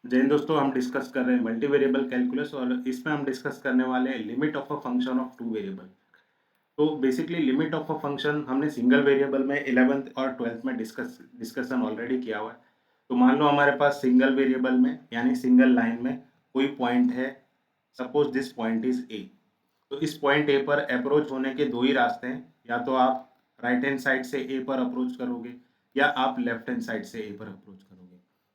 जैन दोस्तों, हम डिस्कस कर रहे हैं मल्टी वेरिएबल कैलकुलस और इसमें हम डिस्कस करने वाले हैं limit of a function of two variable. तो basically limit of a function हमने सिंगल वेरिएबल में 11th और 12th में डिस्कशन ऑलरेडी किया हुआ है। तो मान लो हमारे पास सिंगल वेरिएबल में यानी सिंगल लाइन में कोई पॉइंट है। Suppose this point is a. तो इस पॉइंट ए पर अप्रोच होने के दो ही रास्ते हैं। या तो आप राइट हैंड साइड से ए पर अप्रोच करोगे या आप लेफ्ट हैंड साइड से ए पर अप्रोच करोगे।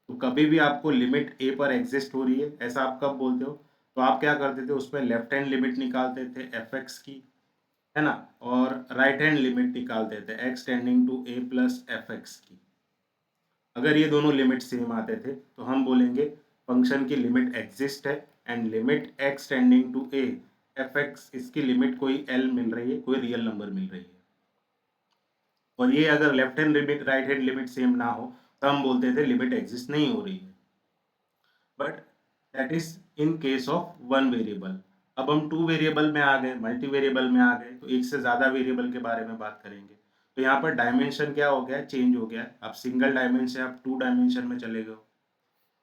तो कभी भी आपको लिमिट ए पर एग्जिस्ट हो रही है ऐसा आप कब बोलते हो? तो आप क्या करते थे, उसमें लेफ्ट हैंड लिमिट निकालते थे एफ एक्स की, है ना, और राइट हैंड लिमिट निकालते थे X tending to A plus F X की। अगर ये दोनों लिमिट सेम आते थे तो हम बोलेंगे फंक्शन की लिमिट एग्जिस्ट है and limit x tending to A F X, इसकी लिमिट कोई एल मिल रही है, कोई रियल नंबर मिल रही है। और ये अगर left hand limit right hand limit same ना हो तो हम बोलते थे लिमिट एग्जिस्ट नहीं हो रही है। But that is in case of one variable. अब हम टू वेरिएबल में आ गए, मल्टी वेरिएबल में आ गए, तो एक से ज़्यादा वेरिएबल के बारे में बात करेंगे। तो यहाँ पर डायमेंशन क्या हो गया, चेंज हो गया है। अब सिंगल डायमेंशन से आप टू डायमेंशन में चले गए।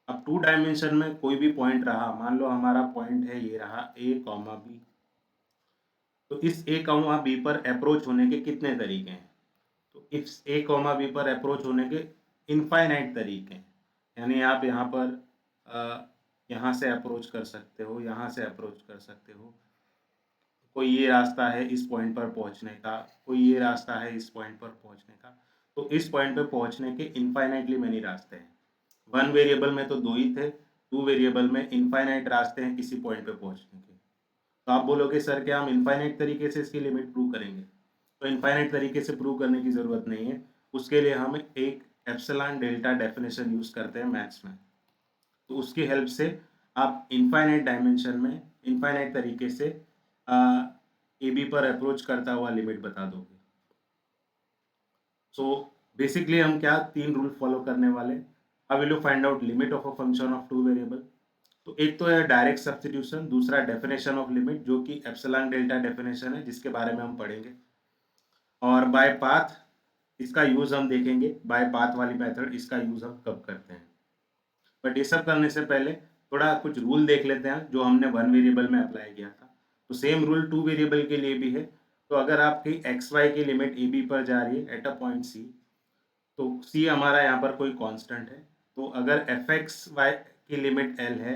अब टू डायमेंशन में कोई भी पॉइंट रहा, मान लो हमारा पॉइंट है ये रहा ए कॉमा बी। तो इस ए कॉमा बी पर अप्रोच होने के कितने तरीके हैं? तो इस ए कॉमा बी पर अप्रोच होने के इनफाइनाइट तरीके हैं। यानी आप यहाँ पर यहाँ से अप्रोच कर सकते हो, यहाँ से अप्रोच कर सकते हो। कोई ये रास्ता है इस पॉइंट पर पहुँचने का, कोई ये रास्ता है इस पॉइंट पर पहुँचने का। तो इस पॉइंट पे पहुँचने के इनफाइनाइटली मेनी रास्ते हैं। वन वेरिएबल में तो दो ही थे, टू वेरिएबल में इनफाइनाइट रास्ते हैं किसी पॉइंट पे पहुँचने के। तो आप बोलोगे सर क्या हम इनफाइनाइट तरीके से इसकी लिमिट प्रूव करेंगे? तो इनफाइनाइट तरीके से प्रूव करने की ज़रूरत नहीं है। उसके लिए हम एक एप्सिलॉन डेल्टा डेफिनेशन यूज़ करते हैं मैथ्स में। तो उसकी हेल्प से आप इनफाइनाइट डायमेंशन में इनफाइनाइट तरीके से ए बी पर अप्रोच करता हुआ लिमिट बता दोगे। सो बेसिकली हम क्या तीन रूल फॉलो करने वाले। How will you find out limit of a function of two variable? तो एक तो है डायरेक्ट सब्स्टिट्यूशन, दूसरा डेफिनेशन ऑफ लिमिट जो कि एप्सिलॉन डेल्टा डेफिनेशन है जिसके बारे में हम पढ़ेंगे। और बाय पाथ इसका यूज़ हम देखेंगे, बाय पाथ वाली मेथड इसका यूज़ हम कब करते हैं। बट ये सब करने से पहले थोड़ा कुछ रूल देख लेते हैं जो हमने वन वेरिएबल में अप्लाई किया था। तो सेम रूल टू वेरिएबल के लिए भी है। तो अगर आपकी एक्स वाई की लिमिट ए बी पर जा रही है एट अ पॉइंट सी, तो सी हमारा यहाँ पर कोई कांस्टेंट है। तो अगर एफ एक्स वाई की लिमिट एल है,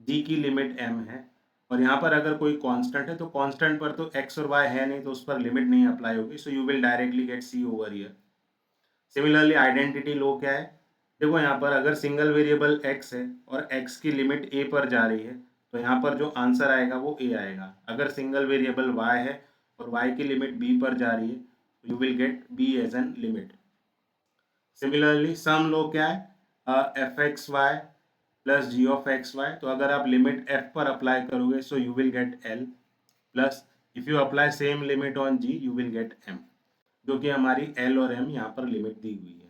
जी की लिमिट एम है, और यहाँ पर अगर कोई कांस्टेंट है तो कांस्टेंट पर तो एक्स और वाई है नहीं, तो उस पर लिमिट नहीं अप्लाई होगी। So you will directly get C over here. Similarly identity law क्या है? देखो यहाँ पर अगर सिंगल वेरिएबल x है और x की लिमिट a पर जा रही है तो यहाँ पर जो आंसर आएगा वो a आएगा। अगर सिंगल वेरिएबल y है और y की लिमिट b पर जा रही है तो you will get b as an limit. Similarly sum law क्या है, F x Y plus G of X Y. तो अगर आप लिमिट f पर अप्लाई करोगे so you will get l plus if you apply same limit on g you will get m, जो कि हमारी l और m यहाँ पर लिमिट दी हुई है।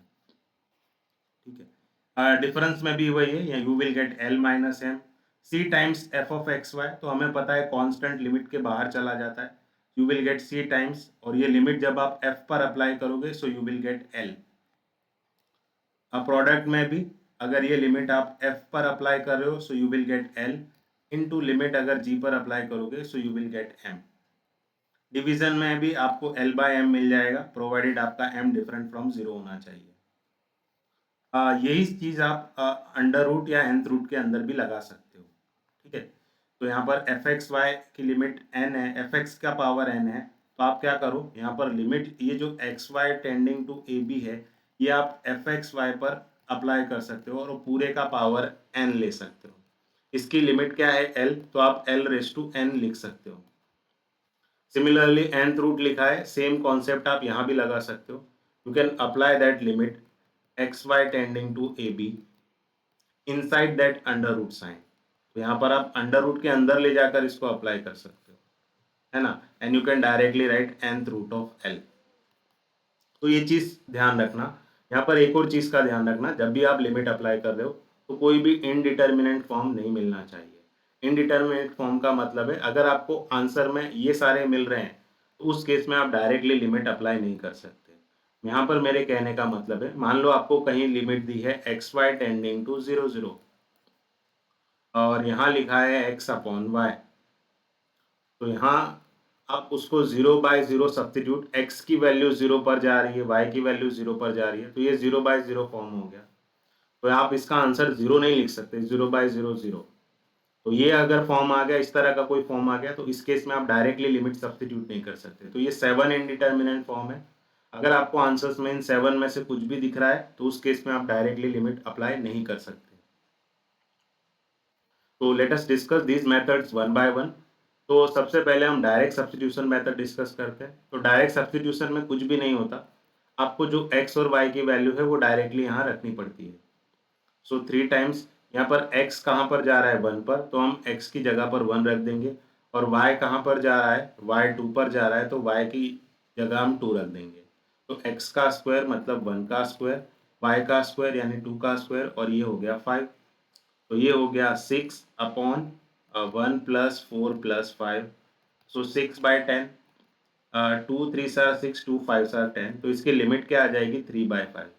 ठीक है, डिफरेंस में भी वही है, या you will get L minus M C times F of X Y. तो हमें पता है कांस्टेंट लिमिट के बाहर चला जाता है, you will get C times, और ये लिमिट जब आप एफ पर अप्लाई करोगे so you will get L. अब प्रोडक्ट में भी अगर ये लिमिट आप एफ पर अप्लाई कर रहे हो so you will get L into limit अगर जी पर अप्लाई करोगे so you will get M. Division में भी आपको एल बाय एम मिल जाएगा प्रोवाइडेड आपका एम डिफरेंट फ्रॉम जीरो होना चाहिए। यही चीज़ आप अंडर रूट या nth रूट के अंदर भी लगा सकते हो। ठीक है, तो यहाँ पर एफ एक्स वाई की लिमिट n है, एफ एक्स का पावर n है। तो आप क्या करो, यहाँ पर लिमिट ये जो X Y tending to A B है ये आप एफ एक्स वाई पर अप्लाई कर सकते हो और वो पूरे का पावर n ले सकते हो। इसकी लिमिट क्या है l, तो आप l रेस टू n लिख सकते हो। सिमिलरली nth रूट लिखा है, सेम कॉन्सेप्ट आप यहाँ भी लगा सकते हो। You can apply that limit X Y tending to A B inside that under root sign. तो यहाँ पर आप अंडर रूट के अंदर ले जाकर इसको अप्लाई कर सकते हो, है ना, and you can directly write nth root of l। तो ये चीज़ ध्यान रखना। यहाँ पर एक और चीज़ का ध्यान रखना, जब भी आप लिमिट अप्लाई कर रहे हो तो कोई भी इनडिटर्मिनेंट फॉर्म नहीं मिलना चाहिए। इनडिटर्मिनेंट फॉर्म का मतलब है अगर आपको आंसर में ये सारे मिल रहे हैं तो उस केस में आप डायरेक्टली लिमिट अप्लाई नहीं कर सकते। यहाँ पर मेरे कहने का मतलब है, मान लो आपको कहीं लिमिट दी है एक्स वाई टेंडिंग टू 0 0, और यहाँ लिखा है x अपॉन वाई। तो यहाँ आप उसको 0/0 सब्स्टिट्यूट, x की वैल्यू 0 पर जा रही है, y की वैल्यू 0 पर जा रही है, तो ये 0/0 फॉर्म हो गया। तो आप इसका आंसर 0 नहीं लिख सकते, 0/0 0। तो ये अगर फॉर्म आ गया, इस तरह का कोई फॉर्म आ गया, तो इस केस में आप डायरेक्टली लिमिट सब्स्टिट्यूट नहीं कर सकते। तो ये 7 इंडिटर्मिनेंट फॉर्म है। अगर आपको आंसर्स में इन 7 में से कुछ भी दिख रहा है तो उस केस में आप डायरेक्टली लिमिट अप्लाई नहीं कर सकते। तो late us discuss these methods one by one. तो सबसे पहले हम डायरेक्ट सब्स्टिट्यूशन मेथड डिस्कस करते हैं। तो डायरेक्ट सब्स्टिट्यूशन में कुछ भी नहीं होता, आपको जो x और y की वैल्यू है वो डायरेक्टली यहाँ रखनी पड़ती है। सो 3 टाइम्स, यहाँ पर x कहाँ पर जा रहा है 1 पर, तो हम x की जगह पर 1 रख देंगे। और y कहाँ पर जा रहा है, y 2 पर जा रहा है, तो y की जगह हम 2 रख देंगे। तो x का स्क्वायर मतलब 1 का स्क्वायर, y का स्क्वायर यानी 2 का स्क्वायर, और ये हो गया 5। तो ये हो गया 6 अपॉन 1 प्लस 4 प्लस 5। सो 6/10, 2 3 6, 2 5 10। तो इसकी लिमिट क्या आ जाएगी, 3/5।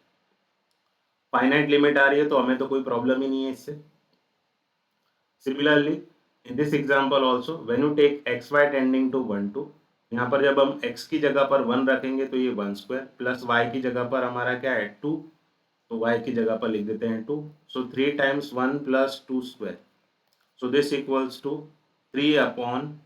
फाइनाइट लिमिट आ रही है तो हमें तो कोई प्रॉब्लम ही नहीं है इससे। Similarly in this example also when you take xy tending to 1 2, यहाँ पर जब हम x की जगह पर 1 रखेंगे तो ये 1 स्क्वायर, प्लस y की जगह पर हमारा क्या है 2, तो y की जगह पर लिख देते हैं 2। So 3 times 1 plus 2 square, so this equals to 3 upon,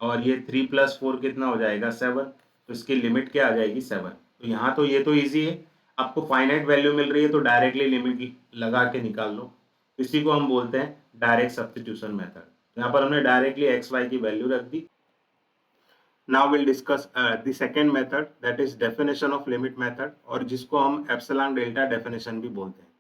और ये 3 प्लस 4 कितना हो जाएगा 7। तो इसकी लिमिट क्या आ जाएगी 7। तो यहाँ तो ये तो ईजी है, आपको फाइनाइट वैल्यू मिल रही है तो डायरेक्टली लिमिट लगा के निकाल लो। इसी को हम बोलते हैं डायरेक्ट सब्स्टिट्यूशन मेथड। यहाँ पर हमने डायरेक्टली एक्स वाई की वैल्यू रख दी। Now will discuss the second method, that is definition of limit method, और जिसको हम एप्सिलॉन डेल्टा डेफिनेशन भी बोलते हैं।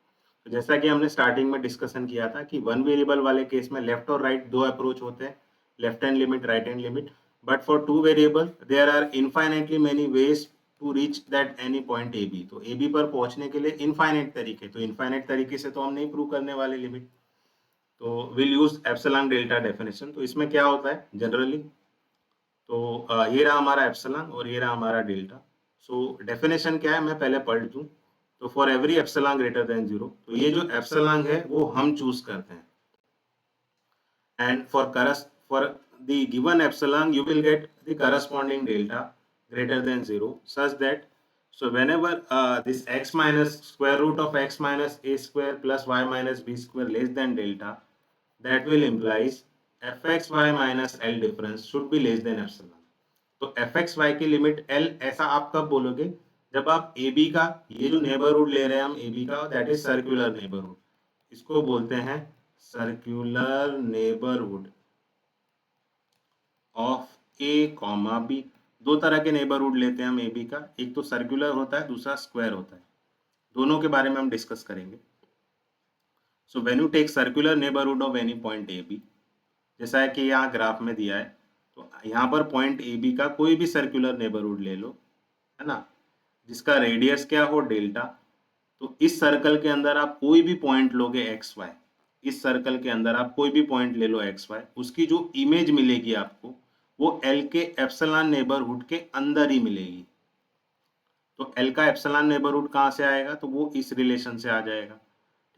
तो जैसा कि हमने स्टार्टिंग में डिस्कशन किया था कि वन वेरिएबल वाले केस में लेफ्ट और राइट दो अप्रोच होते हैं, left hand limit, right hand limit. But for two variable there are infinitely many ways to reach that any point A B. तो ए बी पर पहुंचने के लिए इनफाइनाइट तरीके, तो इनफाइनाइट तरीके से तो हम नहीं प्रूव करने वाले लिमिट, तो will use epsilon delta definition. तो इसमें क्या होता है जनरली, तो ये रहा हमारा एप्सिलॉन और ये रहा हमारा डेल्टा। सो डेफिनेशन क्या है मैं पहले पढ़ दूं। तो for every epsilon greater than 0, तो ये जो एप्सिलॉन है वो हम चूज करते हैं, and for the given epsilon you will get the corresponding delta greater than 0, such that so whenever this x minus square root of x minus a square plus y minus b square less than delta, that will implies fxy minus l difference should be less than epsilon। तो fxy की limit l, ऐसा आप कब बोलोगे, जब आप ab का ये जो नेबरहुड ले रहे हैं हम ab का, दैट इज सर्कुलर नेबरहुड, इसको बोलते हैं circular neighbourhood of A comma B. दो तरह के नेबरहुड लेते हैं हम ए बी का, एक तो सर्कुलर होता है, दूसरा स्क्वायर होता है। दोनों के बारे में हम डिस्कस करेंगे। So when you take circular neighbourhood of any point A B, जैसा है कि यहाँ ग्राफ में दिया है, तो यहाँ पर पॉइंट ए बी का कोई भी सर्कुलर नेबरहुड ले लो, है ना, जिसका रेडियस क्या हो डेल्टा। तो इस सर्कल के अंदर आप कोई भी पॉइंट लोगे एक्स वाई, इस सर्कल के अंदर आप कोई भी पॉइंट ले लो एक्स वाई, उसकी जो इमेज मिलेगी आपको वो एल के एप्सिलॉन नेबरहुड के अंदर ही मिलेगी। तो एल का एप्सिलॉन नेबरहुड कहाँ से आएगा, तो वो इस रिलेशन से आ जाएगा।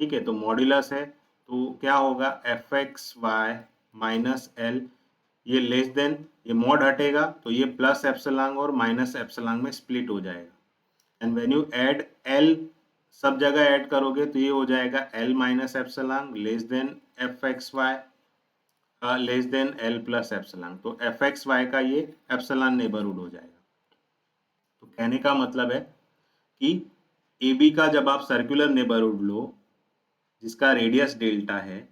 ठीक है, तो मॉड्यूलस है तो क्या होगा F x Y minus L, ये लेस देन, ये मॉड हटेगा तो ये प्लस एप्सिलॉन और माइनस एप्सिलॉन में स्प्लिट हो जाएगा। And when you add L, सब जगह ऐड करोगे तो ये हो जाएगा L minus epsilon less than F x Y less than L plus epsilon. तो एफ एक्स वाई का ये एप्सिलॉन नेबरहुड हो जाएगा। तो कहने का मतलब है कि ए बी का जब आप सर्कुलर नेबरहुड लो जिसका रेडियस डेल्टा है,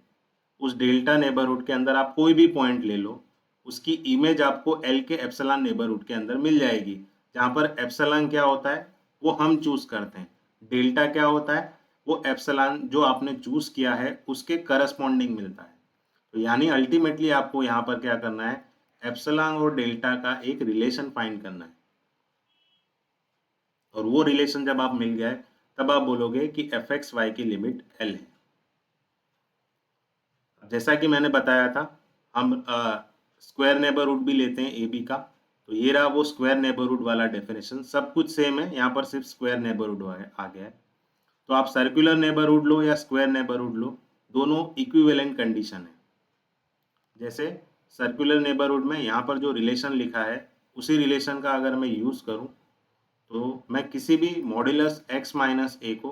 उस डेल्टा नेबरहुड के अंदर आप कोई भी पॉइंट ले लो, उसकी इमेज आपको एल के एप्सिलॉन नेबरहुड के अंदर मिल जाएगी, जहां पर एप्सिलॉन क्या होता है वो हम चूज करते हैं, डेल्टा क्या होता है वो एप्सिलॉन जो आपने चूज किया है उसके करस्पॉन्डिंग मिलता है। तो यानी अल्टीमेटली आपको यहाँ पर क्या करना है, एप्सिलॉन और डेल्टा का एक रिलेशन फाइंड करना है, और वो रिलेशन जब आप मिल जाए तब आप बोलोगे कि एफ एक्स वाई की लिमिट एल है। जैसा कि मैंने बताया था हम स्क्वायर नेबरहुड भी लेते हैं ए बी का, तो ये रहा वो स्क्वायर नेबरहुड वाला डेफिनेशन, सब कुछ सेम है, यहाँ पर सिर्फ स्क्वायर नेबरहुड आ गया है। तो आप सर्कुलर नेबरहुड लो या स्क्वायर नेबरहुड लो, दोनों इक्विवेलेंट कंडीशन है। जैसे सर्कुलर नेबरहुड में यहाँ पर जो रिलेशन लिखा है उसी रिलेशन का अगर मैं यूज़ करूँ तो मैं किसी भी मॉड्यूलस x माइनस ए को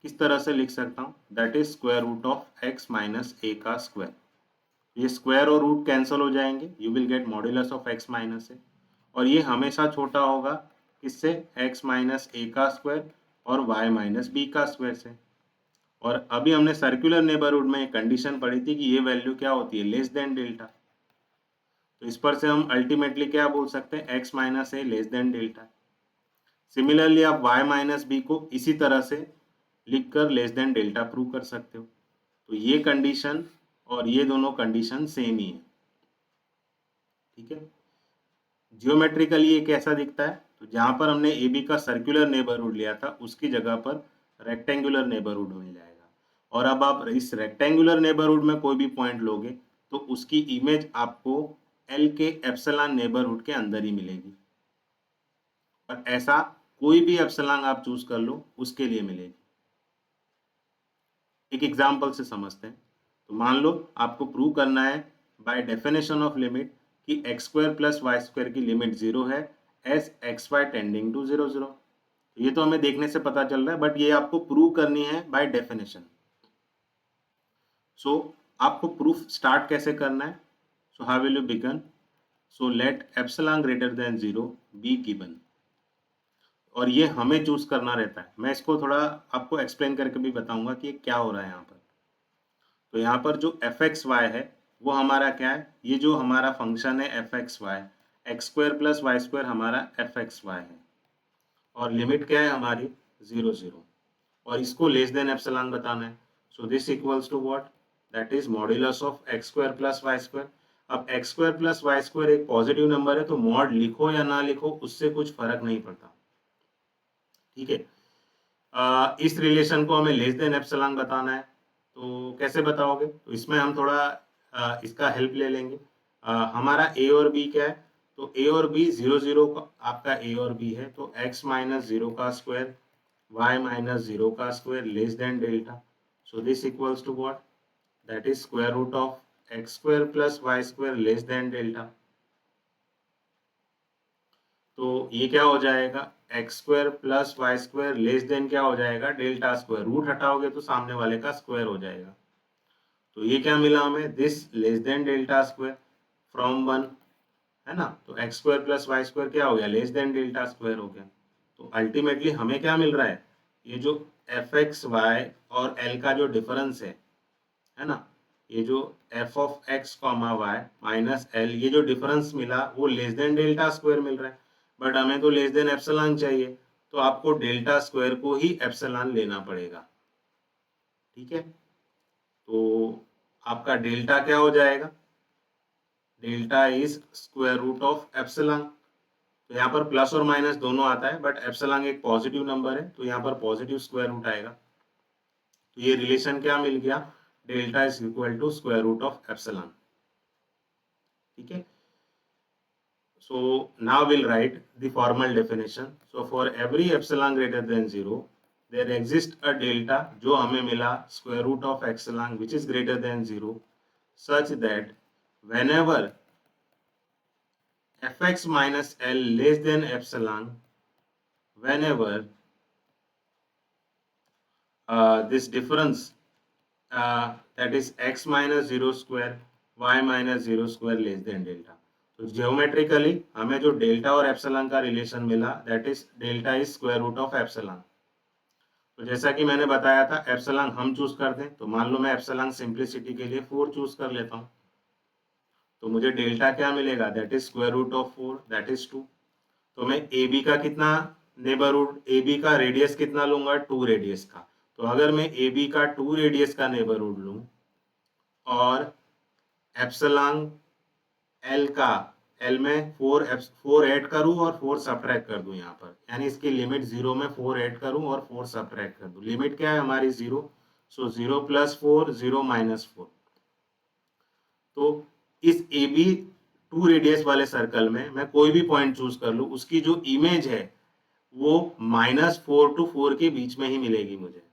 किस तरह से लिख सकता हूँ, that is square root of x minus ए का स्क्वायर। ये स्क्वायर और रूट कैंसिल हो जाएंगे, you will get modulus of x minus A, और ये हमेशा छोटा होगा किससे, x माइनस ए का स्क्वायर और y माइनस बी का स्क्वायर से। और अभी हमने सर्कुलर नेबरहुड में एक कंडीशन पढ़ी थी कि ये वैल्यू क्या होती है, लेस देन डेल्टा। तो इस पर से हम अल्टीमेटली क्या बोल सकते हैं, x minus A less than delta. Similarly आप y माइनस बी को इसी तरह से लिखकर लेस देन डेल्टा प्रूव कर सकते हो। तो ये कंडीशन और ये दोनों कंडीशन सेम ही है, ठीक है। जियोमेट्रिकली ये कैसा दिखता है, तो जहां पर हमने ए बी का सर्कुलर नेबरहुड लिया था उसकी जगह पर रेक्टेंगुलर नेबरहुड मिल जाएगा। और अब आप इस रेक्टेंगुलर नेबरहुड में कोई भी पॉइंट लोगे तो उसकी इमेज आपको एल के एप्सिलॉन नेबरहुड के अंदर ही मिलेगी, और ऐसा कोई भी एप्सिलॉन आप चूज कर लो उसके लिए मिलेगी। एक एग्जांपल से समझते हैं। तो मान लो आपको प्रूव करना है बाय डेफिनेशन ऑफ लिमिट कि X square plus Y square की लिमिट 0 है as X Y tending to 0 0। ये तो हमें देखने से पता चल रहा है, बट ये आपको प्रूव करनी है बाय डेफिनेशन। सो आपको प्रूफ स्टार्ट कैसे करना है, so how will you begin, so let epsilon greater than 0 be given, और ये हमें चूज करना रहता है। मैं इसको थोड़ा आपको एक्सप्लेन करके भी बताऊंगा कि ये क्या हो रहा है यहाँ पर। तो यहाँ पर जो एफ एक्स वाई है वो हमारा क्या है, ये जो हमारा फंक्शन है F x Y, X square plus Y square हमारा एफ एक्स वाई है, और लिमिट क्या है हमारी 0 0, और इसको लेस देन एप्सिलॉन बताना है। So this equals to what, that is modulus of x square plus Y square. अब X square plus Y square एक पॉजिटिव नंबर है, तो मॉड लिखो या ना लिखो उससे कुछ फर्क नहीं पड़ता, ठीक है। इस रिलेशन को हमें लेस देन एप्सिलॉन बताना है, तो कैसे बताओगे, तो इसमें हम थोड़ा इसका हेल्प ले लेंगे। हमारा ए और बी क्या है, तो ए और बी 0 0 आपका ए और बी है, तो x माइनस 0 का स्क्वायर y माइनस 0 का square less than delta. So this equals to what, that is square root of x square plus Y square less than delta. तो ये क्या हो जाएगा, x square plus Y square less than क्या हो जाएगा, delta square. Root हटाओगे तो सामने वाले का स्क्वायर हो जाएगा। तो ये क्या मिला हमें, this less than delta square from 1, है ना। तो x square plus Y square क्या हो गया, लेस देन डेल्टा स्क्वायर हो गया। तो अल्टीमेटली हमें क्या मिल रहा है, ये जो एफ एक्स वाई और एल का जो डिफरेंस है ना, ये जो F of X comma Y minus L, ये जो डिफरेंस मिला वो लेस देन डेल्टा स्क्वायर मिल रहा है। बट हमें तो लेस देन एप्सिलॉन चाहिए, तो आपको डेल्टा स्क्वायर को ही एप्सिलॉन लेना पड़ेगा, ठीक है। तो आपका डेल्टा क्या हो जाएगा, delta is square root of epsilon. तो यहाँ पर प्लस और माइनस दोनों आता है, बट एप्सिलॉन एक पॉजिटिव नंबर है तो यहाँ पर पॉजिटिव स्क्वायर रूट आएगा। तो ये रिलेशन क्या मिल गया, delta is equal to square root of epsilon, ठीक है। So now we'll write the formal definition. So for every epsilon greater than 0, there exists a delta जो हमें मिला square root of epsilon which is greater than 0, such that whenever fx minus L less than epsilon, whenever this difference that is x minus 0 square, y minus 0 square less than delta. तो geometrically हमें जो delta और epsilon का relation मिला, that is delta is square root of epsilon. तो जैसा कि मैंने बताया था एप्सिलॉन हम चूज करते हैं, तो मान लो मैं एप्सिलॉन सिंप्लिसिटी के लिए 4 चूज कर लेता हूँ, तो मुझे डेल्टा क्या मिलेगा, that is square root of 4, that is 2। तो मैं ए बी का कितना नेबरहुड, ए बी का रेडियस कितना लूंगा, 2 रेडियस का। तो अगर मैं ए बी का 2 रेडियस का नेबरहुड लूं और एप्सिलॉन एल का, एल में 4 ऐड करूं और 4 सब्ट्रैक्ट कर दूं यहाँ पर, यानी इसकी लिमिट 0 में 4 ऐड करूं और 4 सब्ट्रैक्ट कर दूं। लिमिट क्या है हमारी 0, सो 0 प्लस 4 0 माइनस 4। तो इस ए बी 2 रेडियस वाले सर्कल में मैं कोई भी पॉइंट चूज कर लूं, उसकी जो इमेज है वो -4 to 4 के बीच में ही मिलेगी मुझे,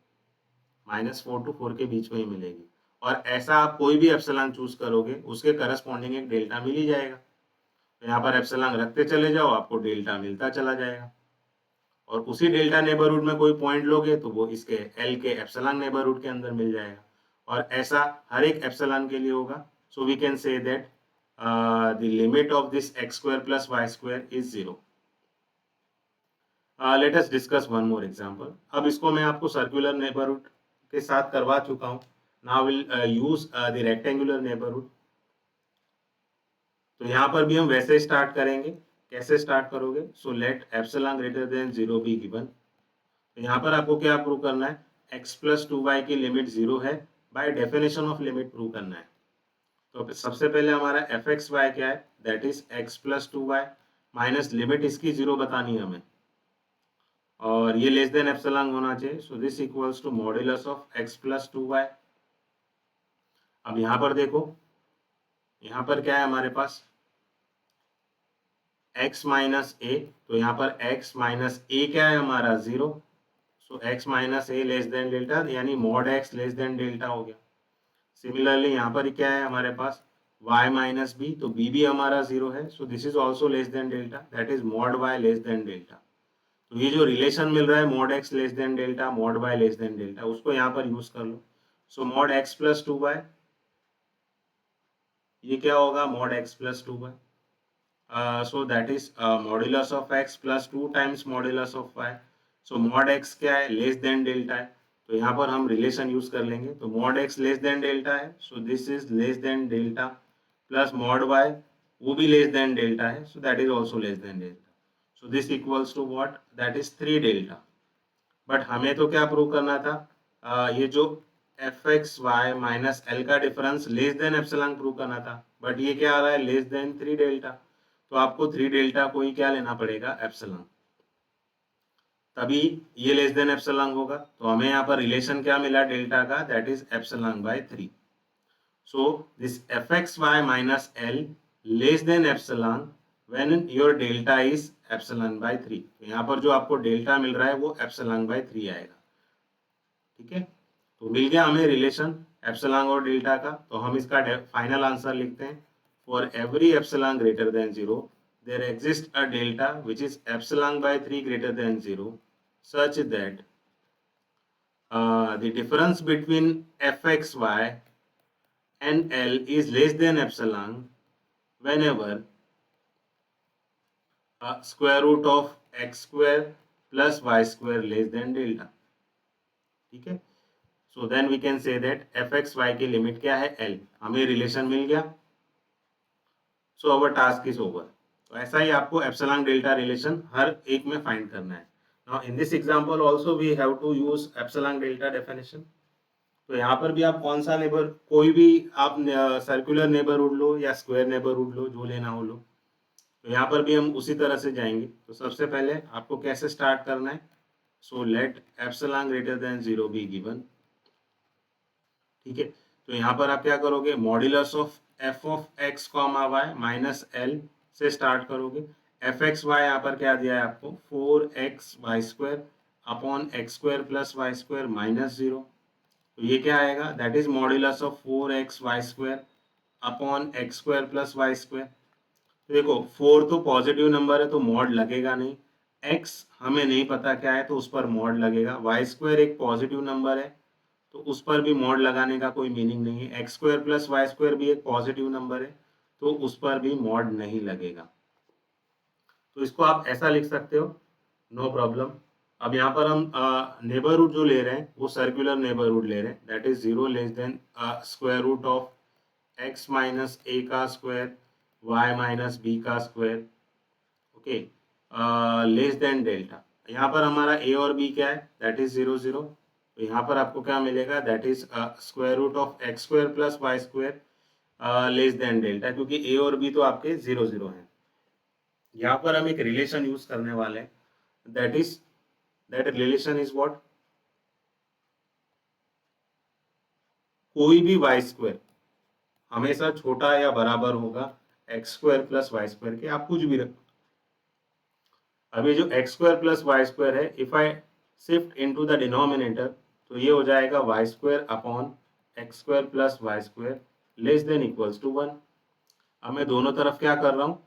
-4 to 4 के बीच में ही मिलेगी। और ऐसा आप कोई भी एप्सिलॉन चूज करोगे उसके करस्पॉन्डिंग एक डेल्टा मिल ही जाएगा। तो यहाँ पर एप्सिलॉन रखते चले जाओ, आपको डेल्टा मिलता चला जाएगा। और उसी डेल्टा नेबरहुड में कोई पॉइंट लोगे तो वो इसके एल के एप्सिलॉन नेबरहुड के अंदर मिल जाएगा। और ऐसा हर एक एप्सिलॉन के लिए होगा। So we can say that the limit of this x square plus y square is 0। Let us discuss one more example. अब इसको मैं आपको सर्कुलर नेबरहुड के साथ करवा चुका हूँ। Now will use the rectangular neighbourhood. तो यहाँ पर भी हम वैसे स्टार्ट करेंगे। कैसे स्टार्ट करोगे? सो let epsilon greater than 0 be given. तो यहाँ पर आपको क्या प्रूव करना है? x प्लस 2y की लिमिट 0 है। By definition of limit prove करना है। तो सबसे पहले हमारा एफ एक्स वाई क्या है? That is x plus 2y minus limit इसकी 0 बतानी है हमें, और ये लेस देन एप्सिलॉन होना चाहिए। So this equals to modulus of x plus 2y। अब यहाँ पर देखो, यहाँ पर क्या है हमारे पास? x माइनस ए। तो यहाँ पर x माइनस ए क्या है हमारा? 0। So x minus A less than delta, यानी mod x less than delta हो गया। सिमिलरली यहाँ पर क्या है हमारे पास? y minus B. तो b भी हमारा 0 है। So this is also less than delta, that is mod y less than delta. तो ये जो रिलेशन मिल रहा है mod x less than delta, mod y less than delta, उसको यहाँ पर यूज कर लो। सो मॉड x प्लस 2y, ये क्या होगा? Mod x plus 2y। So that is modulus of x plus 2 times modulus of y. So mod x क्या है? Less than delta है। तो यहाँ पर हम रिलेशन यूज कर लेंगे। तो mod x less than delta है, so this is less than delta, plus mod y वो भी लेस देन डेल्टा है, so that is also less than delta. So this equals to what? That is 3 delta. But हमें तो क्या prove करना था? ये जो F x Y minus L का difference less than epsilon prove करना था। बट ये क्या आ रहा है? Less than 3 delta. तो आपको 3 डेल्टा को ही क्या लेना पड़ेगा? एप्सिलॉन। तभी ये लेस देन एप्सिलॉन होगा। तो हमें यहाँ पर रिलेशन क्या मिला डेल्टा का? That is epsilon by 3। So this F x Y minus L less than epsilon when your delta is epsilon by 3। यहाँ पर जो आपको डेल्टा मिल रहा है वो एप्सिलॉन बाय 3 आएगा। ठीक है, तो मिल गया हमें रिलेशन एप्सिलॉन और डेल्टा का। तो हम इसका फाइनल आंसर लिखते हैं। For every epsilon greater than 0 there exists a delta which is epsilon by 3 greater than 0 such that the difference between fxy and L is less than epsilon whenever square root of x square plus y square less than delta। ठीक है, so then we can say that F x Y की limit क्या है? L. हमें relation मिल गया। So our task is over. तो ऐसा ही आपको एप्सिलॉन डेल्टा रिलेशन हर एक में फाइंड करना है। Now in this example also we have to use epsilon delta definition. तो यहाँ पर भी आप कौन सा नेबर, कोई भी आप सर्कुलर नेबरहुड लो या स्क्वायर नेबरहुड लो, जो लेना हो लो। तो यहाँ पर भी हम उसी तरह से जाएंगे। तो सबसे पहले आपको कैसे स्टार्ट करना है? So let epsilon greater than 0 be given. ठीक है, तो यहाँ पर आप क्या करोगे? Modulus of F of X comma Y minus L से स्टार्ट करोगे। एफ एक्स वाई यहाँ पर क्या दिया है आपको? 4x Y square upon x square plus Y square minus 0। तो ये क्या आएगा? That is modulus of 4x Y square upon x square plus Y square. तो देखो 4 तो पॉजिटिव नंबर है तो मॉड लगेगा नहीं, x हमें नहीं पता क्या है तो उस पर मॉड लगेगा, वाई स्क्वायर एक पॉजिटिव नंबर है तो उस पर भी मॉड लगाने का कोई मीनिंग नहीं है, x square plus Y square भी एक पॉजिटिव नंबर है तो उस पर भी मॉड नहीं लगेगा। तो इसको आप ऐसा लिख सकते हो, नो प्रॉब्लम। अब यहाँ पर हम नेबरहुड जो ले रहे हैं वो सर्कुलर नेबरहुड ले रहे हैं, that is 0 less than square root of x minus ए का स्क्वायर y माइनस बी का square, okay, less than delta. यहाँ पर हमारा a और b क्या है? That is 0 0। तो यहाँ पर आपको क्या मिलेगा? That is square root of x square plus Y square less than delta, क्योंकि a और b तो आपके 0 0 हैं। यहाँ पर हम एक रिलेशन यूज करने वाले हैं, दैट रिलेशन इज व्हाट? कोई भी वाई स्क्वायर हमेशा छोटा या बराबर होगा x square plus Y square के, आप कुछ भी रखो। अब ये जो x square plus Y square है, if I shift into the denominator तो ये हो जाएगा y square upon x square plus Y square less than equals to 1। अब मैं दोनों तरफ क्या कर रहा हूँ,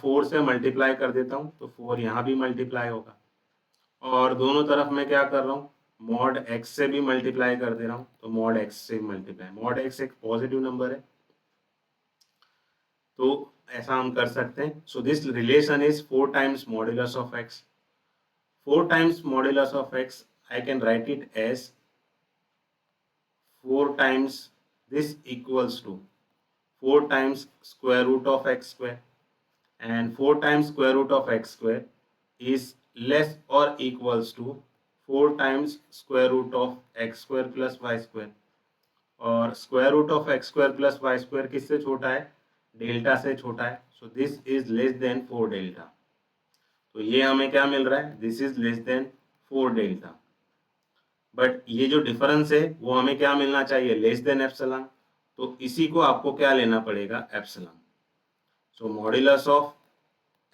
4 से मल्टीप्लाई कर देता हूँ, तो 4 यहाँ भी मल्टीप्लाई होगा। और दोनों तरफ मैं क्या कर रहा हूँ, मॉड एक्स से भी मल्टीप्लाई कर दे रहा हूँ, तो मॉड एक्स से मल्टीप्लाई, मॉड एक्स एक पॉजिटिव नंबर है, तो ऐसा हम कर सकते हैं। So this relation is 4 times modulus of X. 4 times modulus of X, I can write it as 4 times this equals to 4 times square root of x square, and 4 times square root of x square is less or equals to 4 times square root of x square plus y square। और square root of x square plus Y square किससे छोटा है, delta से छोटा है, so this is less than 4 delta. तो ये हमें क्या मिल रहा है, this is less than 4 delta. But ये जो डिफरेंस है वो हमें क्या मिलना चाहिए, लेस देन एप्सिलॉन। तो इसी को आपको क्या लेना पड़ेगा, epsilon. So modulus of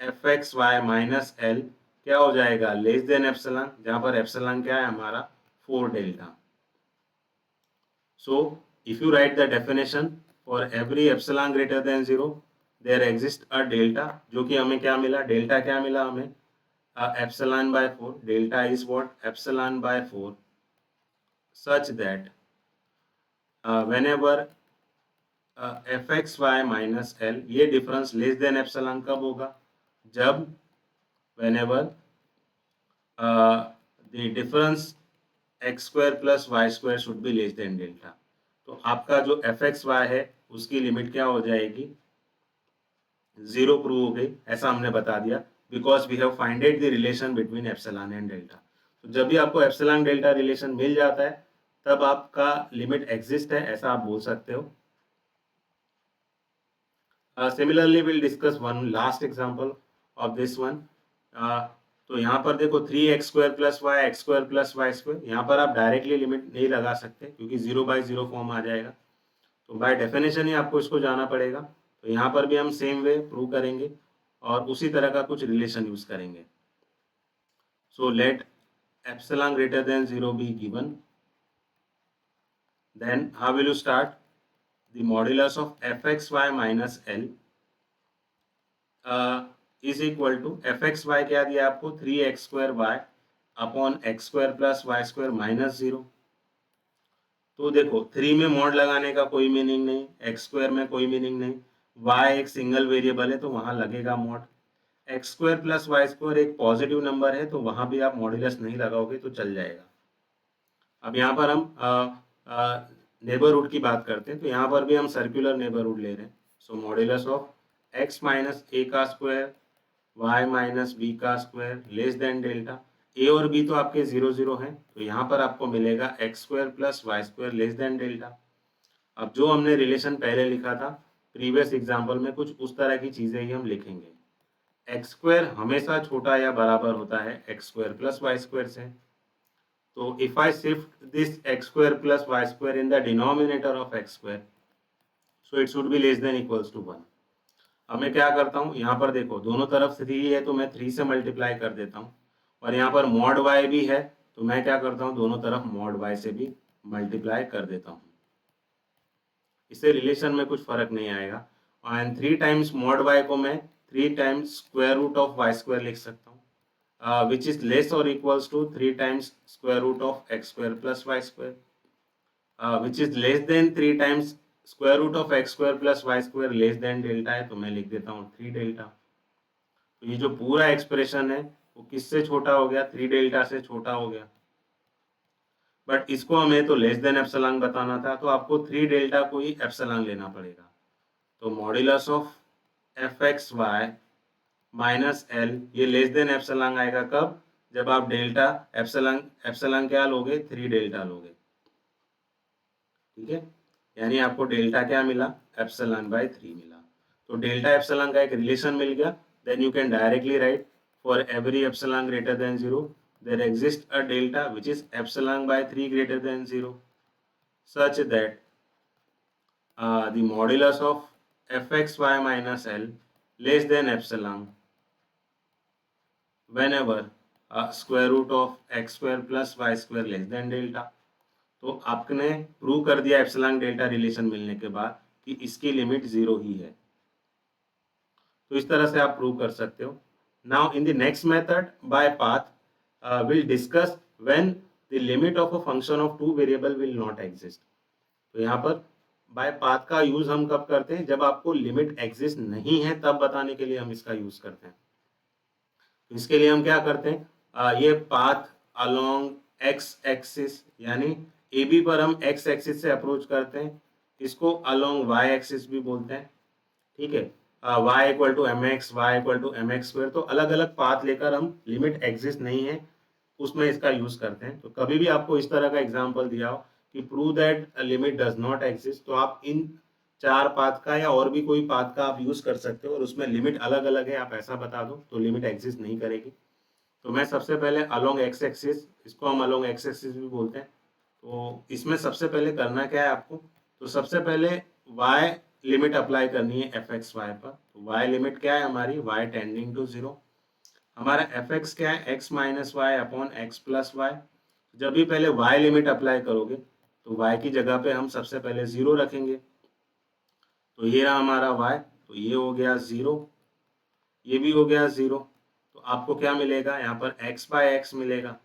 F x Y minus L क्या हो जाएगा, लेस देन एप्सिलॉन, जहां पर एप्सिलॉन क्या है हमारा 4 delta. So if you write the definition for every epsilon greater than 0 there exists a delta, जो कि हमें क्या मिला, डेल्टा क्या मिला हमें, epsilon by 4, delta is what, epsilon by 4, such that whenever F x Y minus L, ये difference less than epsilon कब होगा, जब whenever the difference X square plus Y square should be less than delta. तो आपका जो F x Y है उसकी limit क्या हो जाएगी, 0 प्रूव हो गई, ऐसा हमने बता दिया, because we have finded the relation between epsilon and delta. तो जब भी आपको एप्सिलॉन डेल्टा रिलेशन मिल जाता है तब आपका लिमिट एग्जिस्ट है, ऐसा आप बोल सकते हो। Similarly will discuss one last example of this one. तो यहाँ पर देखो 3x square plus Y X square plus Y square, यहाँ पर आप डायरेक्टली लिमिट नहीं लगा सकते क्योंकि 0/0 फॉर्म आ जाएगा, तो बाय डेफिनेशन ही आपको इसको जाना पड़ेगा। तो यहाँ पर भी हम सेम वे प्रूव करेंगे और उसी तरह का कुछ रिलेशन यूज करेंगे। So let epsilon greater than 0 be given, then how will you start, the modulus of F x Y minus L is equal to F x Y क्या दिया आपको, 3x square Y upon x square plus Y square minus 0। तो देखो 3 में mod लगाने का कोई meaning नहीं, एक्स स्क्वायर में कोई मीनिंग नहीं, वाई एक सिंगल वेरिएबल है तो वहां लगेगा mod, X square plus Y square एक पॉजिटिव नंबर है तो वहां भी आप मॉड्यूलस नहीं लगाओगे तो चल जाएगा। अब यहाँ पर हम नेबरहुड की बात करते हैं, तो यहाँ पर भी हम सर्कुलर नेबरहुड ले रहे हैं। सो मॉड्यूलस ऑफ एक्स माइनस ए का स्क्वायर वाई माइनस बी का स्क्वायर लेस देन डेल्टा, ए और बी तो आपके 0 0 हैं, तो यहाँ पर आपको मिलेगा X square plus Y square less than delta. अब जो हमने रिलेशन पहले लिखा था प्रीवियस एग्जाम्पल में, कुछ उस तरह की चीजें ही हम लिखेंगे। एक्स स्क्वायर हमेशा छोटा या बराबर होता है x square plus Y square से, तो if I shift this X square plus Y square in the denominator of x square, so it should be less than equals to 1। अब मैं क्या करता हूँ, यहाँ पर देखो दोनों तरफ 3 है तो मैं 3 से मल्टीप्लाई कर देता हूँ, और यहाँ पर मॉड वाई भी है तो मैं क्या करता हूँ, दोनों तरफ मॉड वाई से भी मल्टीप्लाई कर देता हूँ। इससे रिलेशन में कुछ फर्क नहीं आएगा। एंड 3 टाइम्स मॉड वाई को मैं 3 times square root of Y square लिख सकता हूँ, विच इज लेस और equals to 3 times square root of x square plus Y square, which is less than 3 times square root of x square plus Y square less than delta है, तो मैं लिख देता हूँ 3 डेल्टा। तो ये जो पूरा एक्सप्रेशन है वो किससे छोटा हो गया, 3 डेल्टा से छोटा हो गया। बट इसको हमें तो लेस देन एप्सिलॉन बताना था, तो आपको 3 डेल्टा को ही एप्सिलॉन लेना पड़ेगा। तो modulus of F x Y minus L ये लेस देन एप्सिलॉन आएगा कब, जब आप डेल्टा एप्सिलॉन एप्सिलॉन क्या लोगे, 3 डेल्टा लोगे। ठीक है, यानी आपको डेल्टा क्या मिला, एप्सिलॉन बाय 3 मिला। तो डेल्टा एप्सिलॉन का एक रिलेशन मिल गया, then you can directly write for every epsilon greater than 0 there exists a delta which is epsilon by 3 greater than 0, such that the modulus of fxy minus l less than epsilon whenever square root of x square plus Y square less than delta. तो आपने prove कर दिया epsilon delta relation मिलने के बाद कि इसकी limit 0 ही है। तो इस तरह से आप प्रूव कर सकते हो। Now in the next method by path will discuss when the limit of a function of two variable will not exist. तो यहाँ पर बाय पाथ का यूज हम कब करते हैं, जब आपको लिमिट एग्जिस्ट नहीं है तब बताने के लिए हम इसका यूज करते हैं। तो इसके लिए हम क्या करते हैं, ये पाथ अलोंग एक्स एक्सिस यानी ए बी पर हम एक्स एक्सिस से अप्रोच करते हैं, इसको अलोंग वाई एक्सिस भी बोलते हैं। ठीक है, y equal to m x, y equal to m x square. तो अलग अलग पाथ लेकर हम लिमिट एग्जिस्ट नहीं है उसमें इसका यूज करते हैं। तो कभी भी आपको इस तरह का एग्जांपल दिया हो कि prove that limit does not exist, तो आप इन 4 पाथ का या और भी कोई पाथ का आप यूज कर सकते हो और उसमें लिमिट अलग अलग है, आप ऐसा बता दो तो लिमिट एग्जिस्ट नहीं करेगी। तो मैं सबसे पहले अलोंग एक्स एक्सिस, इसको हम अलोंग एक्स एक्सिस भी बोलते हैं। तो इसमें सबसे पहले करना क्या है आपको, तो सबसे पहले y लिमिट अप्लाई करनी है एफ एक्स वाई पर। तो y लिमिट क्या है हमारी, y टेंडिंग टू 0। हमारा एफ एक्स क्या है, x minus y upon x plus y. जब भी पहले y लिमिट अप्लाई करोगे तो y की जगह पे हम सबसे पहले 0 रखेंगे। तो ये रहा हमारा y, तो ये हो गया 0, ये भी हो गया 0। तो आपको क्या मिलेगा यहाँ पर, x बाय एक्स मिलेगा,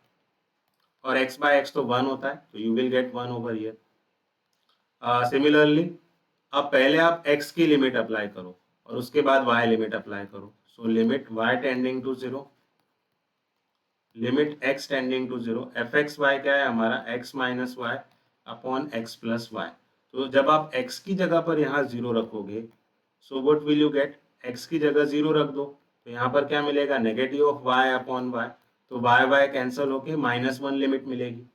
और x बाय एक्स तो 1 होता है, तो you will gate 1 over here. Similarly अब पहले आप x की लिमिट अप्लाई करो और उसके बाद y लिमिट अप्लाई करो। So limit y tending to 0, limit x tending to 0, f x Y क्या है हमारा, x minus y upon x plus y. तो जब आप x की जगह पर यहाँ 0 रखोगे, so what will you get, x की जगह 0 रख दो तो यहाँ पर क्या मिलेगा, negative of y upon y. तो y कैंसिल होके -1 लिमिट मिलेगी।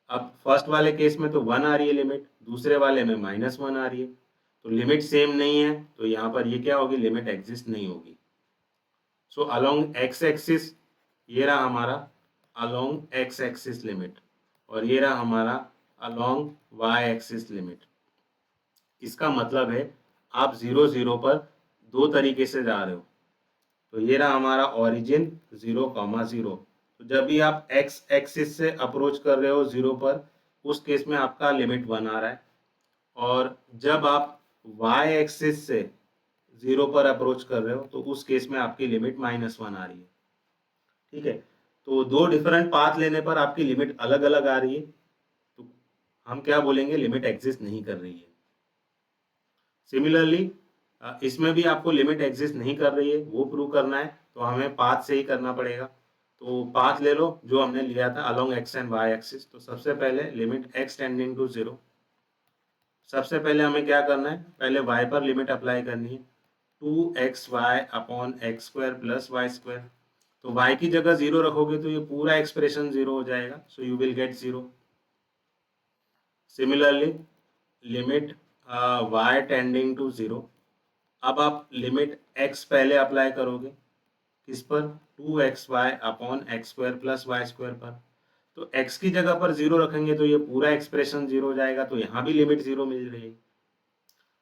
अब फर्स्ट वाले केस में तो 1 आ रही है लिमिट, दूसरे वाले में -1 आ रही है, तो लिमिट सेम नहीं है, तो यहाँ पर ये क्या होगी, लिमिट एग्जिस्ट नहीं होगी। सो अलोंग एक्स एक्सिस, ये रहा हमारा अलोंग एक्स एक्सिस लिमिट, और ये रहा हमारा अलोंग वाई एक्सिस लिमिट। इसका मतलब है आप 0 0 पर दो तरीके से जा रहे हो। तो ये रहा हमारा ओरिजिन 0,0। तो जब भी आप एक्स एक्सिस से अप्रोच कर रहे हो 0 पर, उस केस में आपका लिमिट 1 आ रहा है, और जब आप वाई एक्सिस से 0 पर अप्रोच कर रहे हो तो उस केस में आपकी लिमिट -1 आ रही है। ठीक है, तो दो डिफरेंट पाथ लेने पर आपकी लिमिट अलग अलग आ रही है, तो हम क्या बोलेंगे, लिमिट एग्जिस्ट नहीं कर रही है। सिमिलरली इसमें भी आपको लिमिट एग्जिस्ट नहीं कर रही है वो प्रूव करना है, तो हमें पाथ से ही करना पड़ेगा। तो पाथ ले लो जो हमने लिया था along x and y axis. तो सबसे पहले लिमिट एक्स टेंडिंग टू 0, सबसे पहले हमें क्या करना है, पहले y पर लिमिट अप्लाई करनी है, 2xy upon x square plus Y square. तो y की जगह 0 रखोगे तो ये पूरा एक्सप्रेशन 0 हो जाएगा, so you will get 0। Similarly limit y tending to 0, अब आप लिमिट x पहले अप्लाई करोगे, किस पर, 2xy upon x square plus Y square पर। तो x की जगह पर 0 रखेंगे तो ये पूरा एक्सप्रेशन 0 हो जाएगा, तो यहाँ भी लिमिट 0 मिल रही है।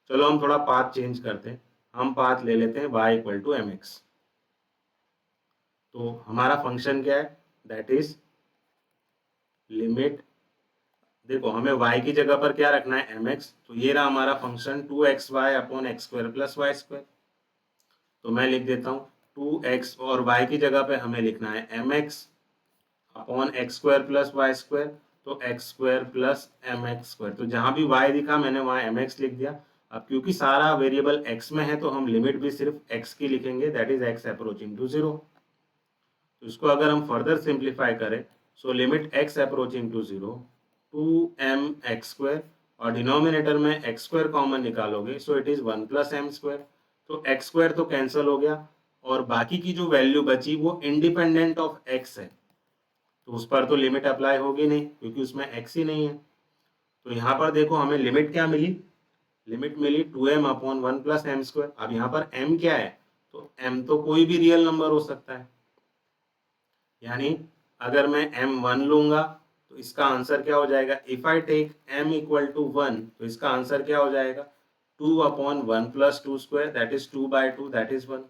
चलो हम थोड़ा पाथ चेंज करते हैं, हम पाथ ले लेते हैं y equal to m x. तो हमारा फंक्शन क्या है, दैट इज लिमिट, देखो हमें y की जगह पर क्या रखना है, mx। तो ये रहा हमारा function 2xy upon x square plus Y square. तो मैं लिख देता हूँ 2x, और y की जगह पे हमें लिखना है mx upon x square plus Y square. तो x square plus m x square, तो जहां भी y दिखा मैंने वहां एम एक्स लिख दिया। अब क्योंकि सारा वेरिएबल x में है तो हम लिमिट भी सिर्फ x की लिखेंगे, that is x approaching to 0। तो इसको अगर हम फर्दर सिंप्लीफाई करें, so limit x approaching to 0, 2mx square, और डिनोमिनेटर में एक्स स्क्वायर कॉमन निकालोगे, so it is 1 plus m square. तो एक्स स्क्वायर तो कैंसिल हो गया, और बाकी की जो वैल्यू बची वो इंडिपेंडेंट ऑफ x है, तो उस पर तो लिमिट अप्लाई होगी नहीं क्योंकि उसमें x ही नहीं है। तो यहाँ पर देखो हमें लिमिट क्या मिली, लिमिट मिली 2m upon 1 plus m square. अब यहाँ पर m क्या है, तो m तो कोई भी रियल नंबर हो सकता है, यानी अगर मैं m1 लूंगा तो इसका आंसर क्या हो जाएगा, if I take m equal to 1, तो इसका आंसर क्या हो जाएगा, 2 अपॉन 1 plus 2 square, that is 2/2, that is 1।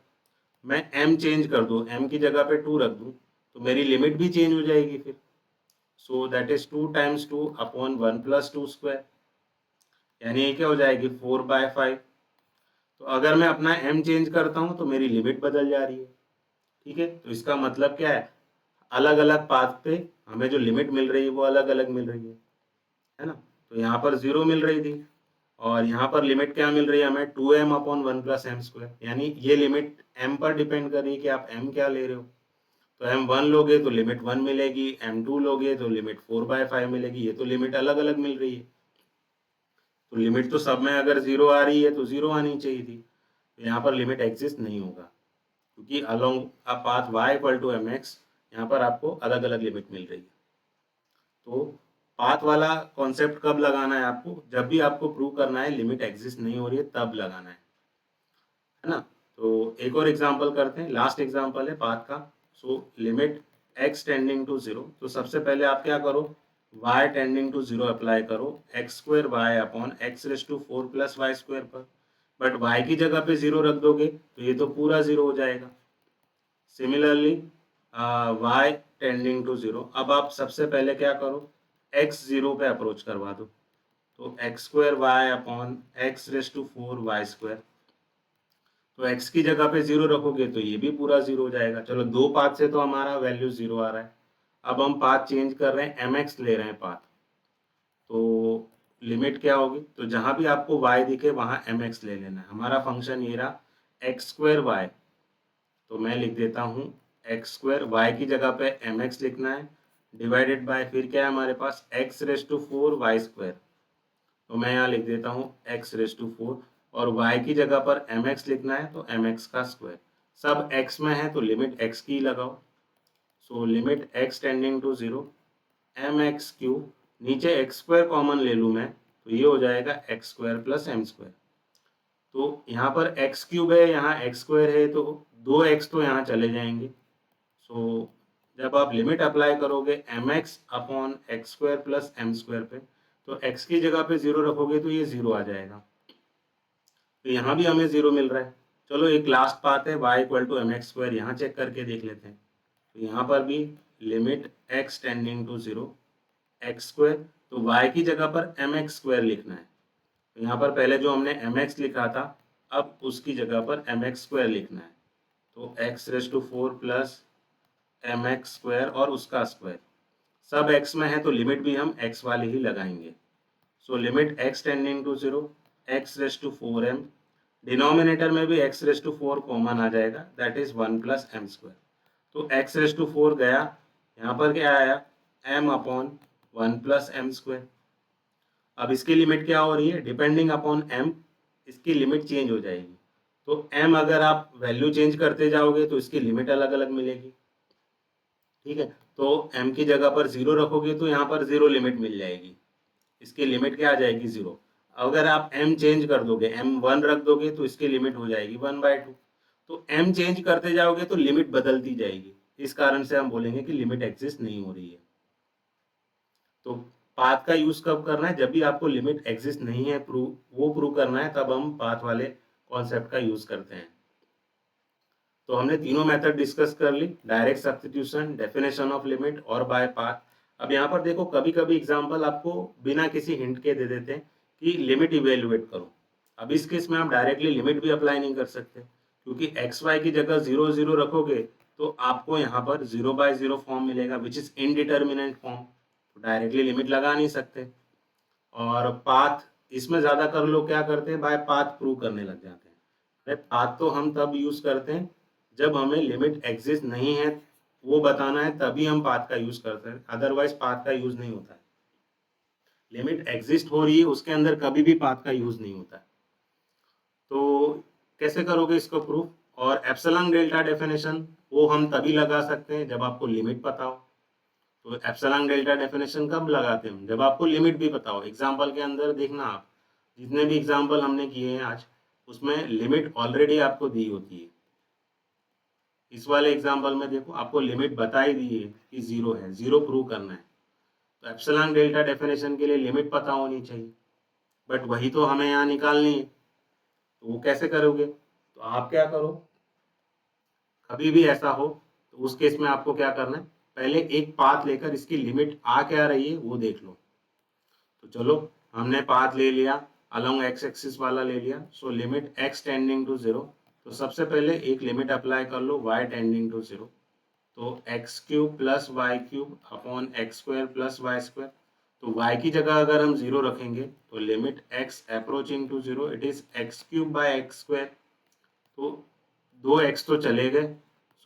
मैं m चेंज कर दूं, m की जगह पे 2 रख दूं, तो मेरी लिमिट भी चेंज हो जाएगी फिर। सो दैट इज 2 टाइम्स 2 अपॉन 1 प्लस 2 स्क्वायर, यानी ये क्या हो जाएगी 4/5। तो अगर मैं अपना m चेंज करता हूँ तो मेरी लिमिट बदल जा रही है। ठीक है, तो इसका मतलब क्या है, अलग अलग पाथ पे हमें जो लिमिट मिल रही है वो अलग अलग मिल रही है ना। तो यहाँ पर 0 मिल रही थी और यहाँ पर लिमिट क्या मिल रही है हमें 2m upon 1 plus m square, यानी ये लिमिट m पर डिपेंड कर रही है कि आप m क्या ले रहे हो। तो m1 लोगे तो लिमिट 1 मिलेगी, m2 लोगे तो लिमिट 4/5 मिलेगी। ये तो लिमिट अलग अलग मिल रही है, तो लिमिट तो सब में अगर 0 आ रही है तो 0 आनी चाहिए थी। तो यहाँ पर लिमिट एग्जिस्ट नहीं होगा, क्योंकि along a path y equal to mx यहाँ पर आपको अलग अलग लिमिट मिल रही है। तो पाथ वाला कॉन्सेप्ट कब लगाना है आपको, जब भी आपको प्रूव करना है लिमिट एग्जिस्ट नहीं हो रही है तब लगाना है ना। तो एक और एग्जांपल करते हैं, लास्ट एग्जांपल है पाथ का। So limit x tending to 0, तो सबसे पहले आप क्या करो, y टेंडिंग टू 0 अप्लाई करो x square Y upon x raise to 4 plus Y square पर। बट y की जगह पे 0 रख दोगे तो ये तो पूरा 0 हो जाएगा। सिमिलरली y टेंडिंग टू 0, अब आप सबसे पहले क्या करो, x 0 पे अप्रोच करवा दो, तो x square Y upon x raise to 4 y square. तो x की जगह पे 0 रखोगे तो ये भी पूरा 0 हो जाएगा। चलो दो पाथ से तो हमारा वैल्यू 0 आ रहा है, अब हम पाथ चेंज कर रहे हैं, mx ले रहे हैं पाथ। तो लिमिट क्या होगी, तो जहां भी आपको y दिखे वहां mx ले लेना है। हमारा फंक्शन ये रहा एक्स स्क्वायर वाई, तो मैं लिख देता हूँ एक्स स्क्वायर, वाई की जगह पे mx लिखना है, डिवाइडेड बाय फिर क्या है हमारे पास x raise to 4 y square. तो मैं यहाँ लिख देता हूँ एक्स रेस टू 4, और y की जगह पर mx लिखना है तो mx का स्क्वायर। सब x में है तो लिमिट x की लगाओ। So limit x tending to 0 mx cube, नीचे एक्स स्क्वायर कॉमन ले लूँ मैं तो ये हो जाएगा x square plus m square. तो यहाँ पर एक्स क्यूब है, यहाँ एक्स स्क्वायर है, तो दो एक्स तो यहाँ चले जाएंगे। सो जब आप लिमिट अप्लाई करोगे m x upon x square plus m square पे, तो एक्स की जगह पे 0 रखोगे तो ये 0 आ जाएगा। तो यहाँ भी हमें 0 मिल रहा है। चलो एक लास्ट बात है, y equal to m x square, यहाँ चेक करके देख लेते हैं। तो यहाँ पर भी limit x tending to 0 x square, तो y की जगह पर एम एक्स स्क्वायर लिखना है। तो यहाँ पर पहले जो हमने एम एक्स लिखा था, अब उसकी जगह पर एम एक्स स्क्वायर लिखना है। तो x raise to 4 plus m x square और उसका स्क्वायर, सब x में है तो लिमिट भी हम x वाली ही लगाएंगे। So limit x tending to 0 x raise to 4m, denominator में भी x रेस टू 4 कॉमन आ जाएगा, that is 1 plus m square. तो x रेस टू 4 गया, यहाँ पर क्या आया m upon 1 plus m square. अब इसकी लिमिट क्या हो रही है, डिपेंडिंग अपॉन m इसकी लिमिट चेंज हो जाएगी। तो m अगर आप वैल्यू चेंज करते जाओगे तो इसकी लिमिट अलग अलग मिलेगी। ठीक है, तो m की जगह पर 0 रखोगे तो यहाँ पर 0 लिमिट मिल जाएगी, इसकी लिमिट क्या आ जाएगी 0। अगर आप m चेंज कर दोगे, m1 रख दोगे तो इसकी लिमिट हो जाएगी 1/2। तो m चेंज करते जाओगे तो लिमिट बदलती जाएगी, इस कारण से हम बोलेंगे कि लिमिट एग्जिस्ट नहीं हो रही है। तो पाथ का यूज कब करना है, जब भी आपको लिमिट एग्जिस्ट नहीं है वो प्रूव करना है, तब हम पाथ वाले कॉन्सेप्ट का यूज करते हैं। तो हमने तीनों मेथड डिस्कस कर ली, direct substitution, definition of limit और बाय पाथ। अब यहाँ पर देखो कभी कभी एग्जांपल आपको बिना किसी हिंट के दे देते हैं कि लिमिट इवेलुएट करो। अब इस केस में आप डायरेक्टली लिमिट भी अप्लाई नहीं कर सकते, क्योंकि एक्स वाई की जगह 0 0 रखोगे तो आपको यहाँ पर 0/0 फॉर्म मिलेगा विच इज इनडिटर्मिनेंट फॉर्म, तो डायरेक्टली लिमिट लगा नहीं सकते। और पाथ इसमें ज्यादा कर लोग क्या करते हैं, बाय पाथ प्रूव करने लग जाते हैं। अरे पाथ तो हम तब यूज करते हैं जब हमें लिमिट एग्जिस्ट नहीं है वो बताना है, तभी हम पाथ का यूज करते हैं, अदरवाइज पाथ का यूज नहीं होता है। लिमिट एग्जिस्ट हो रही है उसके अंदर कभी भी पाथ का यूज नहीं होता है। तो कैसे करोगे इसको प्रूफ, और एप्सिलॉन डेल्टा डेफिनेशन वो हम तभी लगा सकते हैं जब आपको लिमिट पता हो। तो एप्सिलॉन डेल्टा डेफिनेशन कब लगाते हैं, जब आपको लिमिट भी पता हो। एग्जाम्पल के अंदर देखना, आप जितने भी एग्जाम्पल हमने किए हैं आज, उसमें लिमिट ऑलरेडी आपको दी होती है। इस वाले एग्जाम्पल में देखो आपको लिमिट बता ही दी है कि 0 है, 0 प्रूव करना है। तो एप्सिलॉन डेल्टा डेफिनेशन के लिए लिमिट पता होनी चाहिए, बट वही तो हमें यहाँ निकालनी है। तो वो कैसे करोगे, तो आप क्या करो, कभी भी ऐसा हो तो उस केस में आपको क्या करना है, पहले एक पाथ लेकर इसकी लिमिट आ क्या रही है वो देख लो। तो चलो हमने पाथ ले लिया, अलोंग एक्स एक्सिस वाला ले लिया। So limit x tending to 0, तो सबसे पहले एक लिमिट अप्लाई कर लो y टेंडिंग टू 0। तो x cube plus y cube upon x square plus Y square. तो y की जगह अगर हम 0 रखेंगे तो limit x approaching to 0 it is x cube by x square. तो दो x तो चले गए,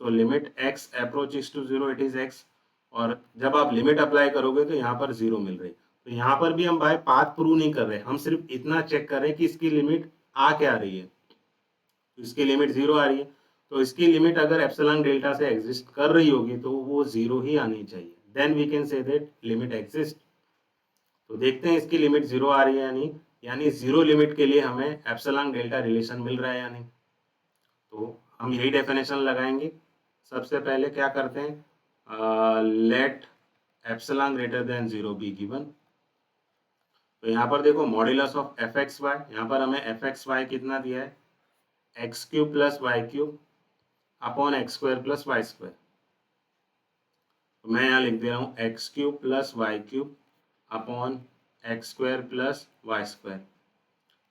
so limit x approaching to 0 it is x। और जब आप लिमिट अप्लाई करोगे तो यहाँ पर 0 मिल रही। तो यहाँ पर भी हम भाई पाथ प्रूव नहीं कर रहे, हम सिर्फ इतना चेक कर रहे हैं कि इसकी लिमिट आ क्या रही है। तो इसकी लिमिट 0 आ रही है, तो इसकी लिमिट अगर एप्सिलॉन डेल्टा से एग्जिस्ट कर रही होगी तो वो 0 ही आनी चाहिए, then we can say that limit exist. तो देखते हैं इसकी लिमिट 0 आ रही है या नहीं, यानी 0 लिमिट के लिए हमें एप्सिलॉन डेल्टा रिलेशन मिल रहा है या नहीं। तो हम यही डेफिनेशन लगाएंगे। सबसे पहले क्या करते हैं, let epsilon greater than 0 be given. तो यहाँ पर देखो modulus of F x Y, यहाँ पर हमें एफ एक्स वाई कितना दिया है, x cube plus y cube upon x square plus Y square. तो मैं यहाँ लिख दे रहा हूँ x cube plus y cube upon x square plus Y square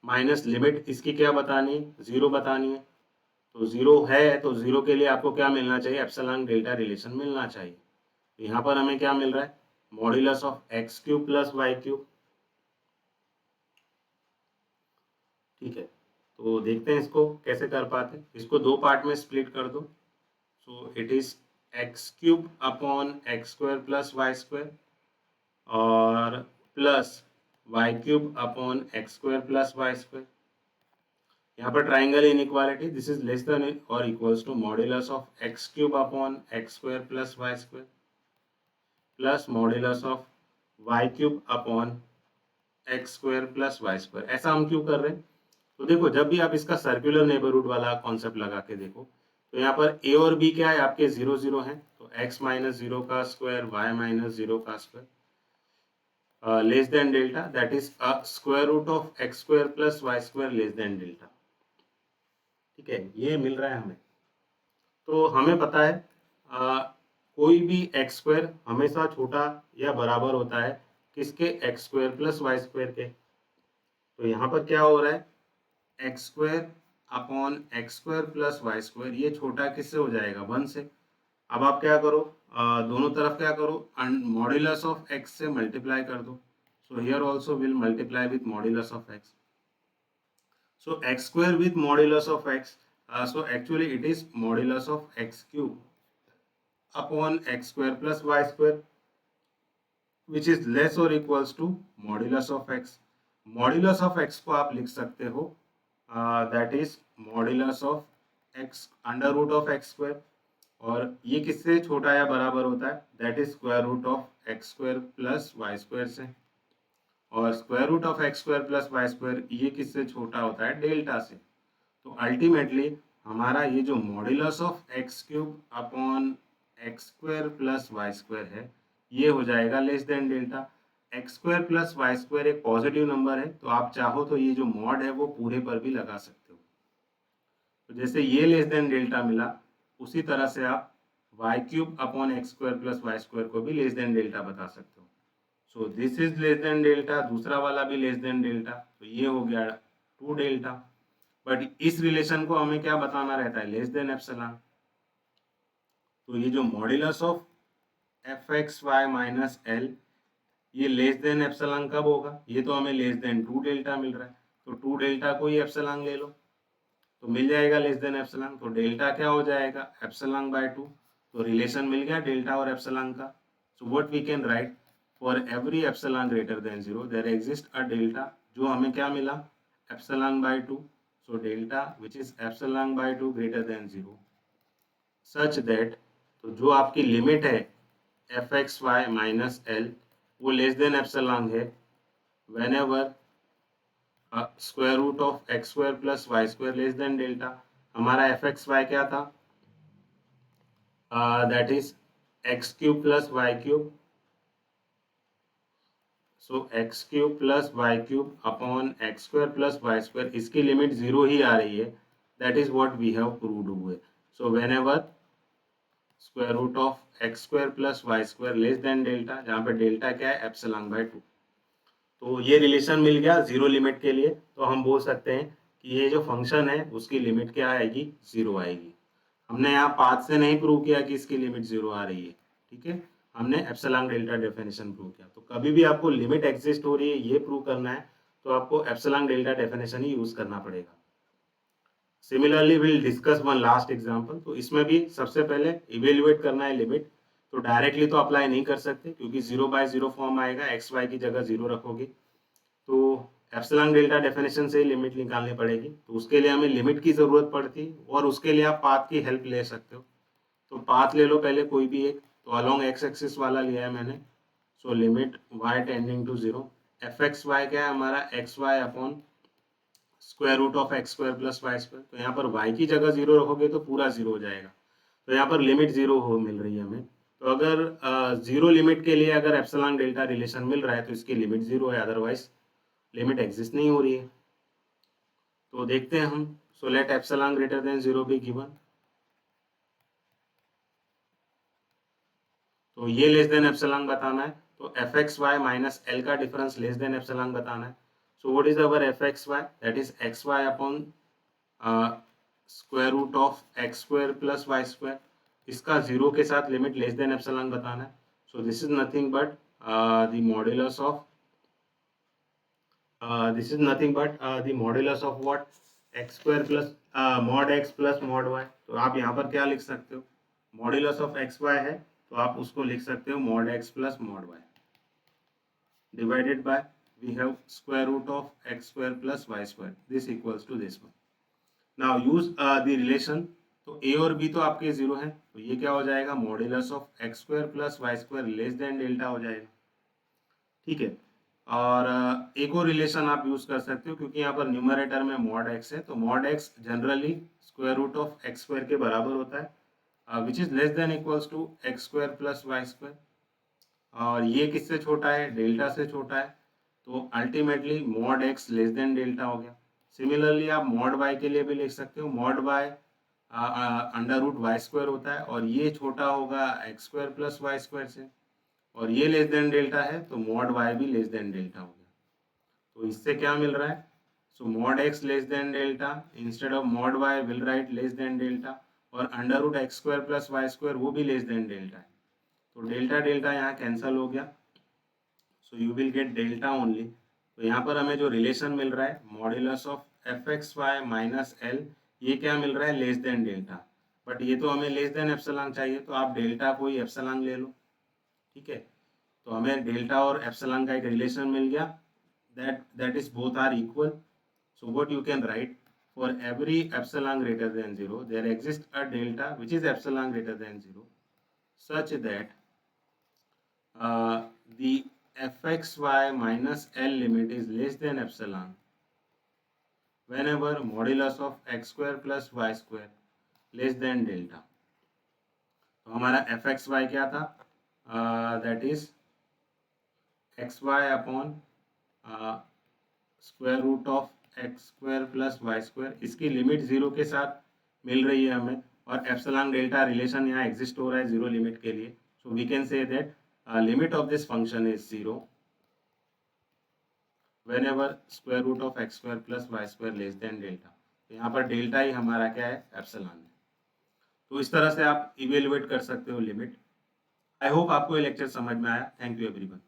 minus limit इसकी क्या बतानी है, 0 बतानी है। तो 0 है तो 0 के लिए आपको क्या मिलना चाहिए, एप्सिलॉन डेल्टा रिलेशन मिलना चाहिए। तो यहाँ पर हमें क्या मिल रहा है, modulus of x cube plus y cube. ठीक है, तो देखते हैं इसको कैसे कर पाते हैं। इसको दो पार्ट में स्प्लिट कर दो। So it is x cube upon x square plus Y square और plus y cube upon x square plus Y square. यहाँ पर triangle inequality, this is less than और equals to modulus of x cube upon x square plus Y square plus modulus of y cube upon x square plus Y square. ऐसा हम क्यों कर रहे हैं, तो देखो जब भी आप इसका सर्कुलर नेबरहुड वाला कॉन्सेप्ट लगा के देखो तो यहाँ पर ए और बी क्या है आपके 0 0 है, तो x माइनस 0 का स्क्वायर y माइनस 0 का square less than delta, that is square root of x square plus Y square less than delta. ठीक है, ये मिल रहा है हमें। तो हमें पता है कोई भी एक्स स्क्वायर हमेशा छोटा या बराबर होता है किसके, x square plus Y square के। तो यहाँ पर क्या हो रहा है, x square upon x square plus Y square, ये छोटा किससे हो जाएगा, 1 से। अब आप क्या करो, दोनों तरफ क्या करो, मॉड्यूलस ऑफ एक्स से मल्टीप्लाई कर दो। So here also will multiply with modulus of x. So x square with modulus of x, so actually it is modulus of x cube upon x square plus y square which is less or equals to modulus of x। modulus of x को आप लिख सकते हो that is modulus of x under root of x square, और ये किससे छोटा या बराबर होता है, that is square root of x square plus Y square से। और square root of x square plus Y square ये किससे छोटा होता है, डेल्टा से। तो अल्टीमेटली हमारा ये जो modulus of x cube upon x square plus Y square है ये हो जाएगा less than delta. X square plus Y square एक पॉजिटिव नंबर है, तो आप चाहो तो ये जो मॉड है वो पूरे पर भी लगा सकते हो। तो जैसे ये लेस देन डेल्टा मिला उसी तरह से आप y cube upon x square plus Y square को भी लेस देन डेल्टा बता सकते हो। So this is less than delta, दूसरा वाला भी लेस देन डेल्टा, तो ये हो गया 2 डेल्टा। बट इस रिलेशन को हमें क्या बताना रहता है, लेस देन एप्सिलॉन। तो ये जो modulus of F x Y minus L ये लेस देन एप्सिलॉन कब होगा, ये तो हमें लेस देन 2 डेल्टा मिल रहा है, तो 2 डेल्टा को ही एप्सिलॉन ले लो तो मिल जाएगा लेस देन एप्सिलॉन। तो डेल्टा क्या हो जाएगा, एप्सिलॉन बाय 2। तो रिलेशन मिल गया डेल्टा और एप्सिलॉन का। So what we can write, for every epsilon greater than 0 there exist a delta, जो हमें क्या मिला, epsilon by 2। So delta which is epsilon by 2 greater than 0 such that, तो जो आपकी लिमिट है F x Y minus L वो less than epsilon है whenever square root of x square plus Y square less than delta. हमारा F x Y क्या था, that is x cube plus y cube. So x cube plus y cube upon x square plus Y square, इसकी limit 0 ही आ रही है, that is what we have proved हुए। So whenever square root of x square plus Y square less than delta, जहाँ पे delta क्या है एप्सिलॉन बाय 2। तो ये रिलेशन मिल गया जीरो लिमिट के लिए, तो हम बोल सकते हैं कि ये जो फंक्शन है उसकी लिमिट क्या आएगी, जीरो आएगी। हमने यहाँ पाथ से नहीं प्रूव किया कि इसकी लिमिट जीरो आ रही है, ठीक है, हमने एप्सिलॉन डेल्टा डेफिनेशन प्रूव किया। तो कभी भी आपको लिमिट एग्जिस्ट हो रही है ये प्रूव करना है तो आपको एप्सिलॉन डेल्टा डेफिनेशन ही यूज करना पड़ेगा। Similarly will discuss one last example. तो इसमें भी सबसे पहले इवेल्युएट करना है लिमिट। तो डायरेक्टली तो अप्लाई नहीं कर सकते क्योंकि 0/0 फॉर्म आएगा, एक्स वाई की जगह 0 रखोगे तो एप्सिलॉन डेल्टा डेफिनेशन से ही लिमिट निकालनी पड़ेगी। तो उसके लिए हमें लिमिट की जरूरत पड़ती है और उसके लिए आप पाथ की हेल्प ले सकते हो। तो पाथ ले लो पहले कोई भी एक, तो अलोंग एक्स एक्सिस वाला लिया है मैंने। So limit y tending to 0, f x Y क्या है हमारा, x y upon square root of x square plus Y square. तो यहाँ पर y की जगह 0 रखोगे तो पूरा 0 हो जाएगा। तो यहाँ पर लिमिट 0 हो मिल रही है हमें। तो अगर जीरो लिमिट के लिए अगर एप्सिलॉन डेल्टा रिलेशन मिल रहा है तो इसकी लिमिट 0 है, अदरवाइज लिमिट एग्जिस्ट नहीं हो रही है। तो देखते हैं हम। So let epsilon greater than 0 be given. तो ये लेस देन एप्सिलॉन बताना है, तो F x Y minus L का डिफरेंस लेस देन एप्सिलॉन बताना है। So what is our f x y, that is x y upon square root of x square plus Y square. इसका 0 के साथ limit less than epsilon बताना है। So this is nothing but the modulus of this is nothing but the modulus of what, x square plus mod x plus mod y। तो आप यहाँ पर क्या लिख सकते हो, मॉड्यूलस ऑफ एक्स वाई है तो आप उसको लिख सकते हो mod x plus mod y divided by we have square root of x square plus y square, this equals to this one। now use the relation। तो a और b तो आपके जीरो हैं, तो ये क्या हो जाएगा, modulus of x square plus Y square less than delta हो जाएगा, ठीक है। और एक और रिलेशन आप यूज कर सकते हो क्योंकि यहाँ पर न्यूमरेटर में मॉड एक्स है, तो mod x generally square root of x square के बराबर होता है, which is less than equals to x square plus Y square. और ये किससे छोटा है, डेल्टा से छोटा है, तो ultimately mod x less than delta हो गया। सिमिलरली आप मॉड वाई के लिए भी लिख सकते हो, mod y under root y square होता है और ये छोटा होगा x square plus Y square से, और ये लेस देन डेल्टा है तो मॉड वाई भी लेस देन डेल्टा हो गया। तो इससे क्या मिल रहा है, so mod x less than delta instead of mod y will write less than delta, और under root x square plus Y square वो भी लेस देन डेल्टा है। तो डेल्टा डेल्टा यहाँ कैंसिल हो गया, so you will get delta only. तो यहाँ पर हमें जो रिलेशन मिल रहा है modulus of F x Y minus L, ये क्या मिल रहा है, लेस देन डेल्टा। बट ये तो हमें लेस देन एप्सिलॉन चाहिए, तो आप डेल्टा को ही एप्सिलॉन ले लो, ठीक है। तो हमें डेल्टा और एप्सिलॉन का एक रिलेशन मिल गया, that is both are equal। so what you can write, for every epsilon greater than 0 there exists a delta which is epsilon greater than 0 such that the fxy minus L limit is less than epsilon whenever modulus of x square plus y square less than delta। तो हमारा fxy क्या था, that is xy upon square root of x square plus Y square, इसकी limit 0 के साथ मिल रही है हमें, और एप्सिलॉन डेल्टा रिलेशन यहाँ एग्जिस्ट हो रहा है 0 लिमिट के लिए। So we can say that limit of this function is 0 whenever square root of x square plus Y square less than delta. तो यहाँ पर डेल्टा ही हमारा क्या है, एप्सिलॉन है। तो इस तरह से आप इवेल्युएट कर सकते हो लिमिट। आई होप आपको ये लेक्चर समझ में आया। Thank you everyone.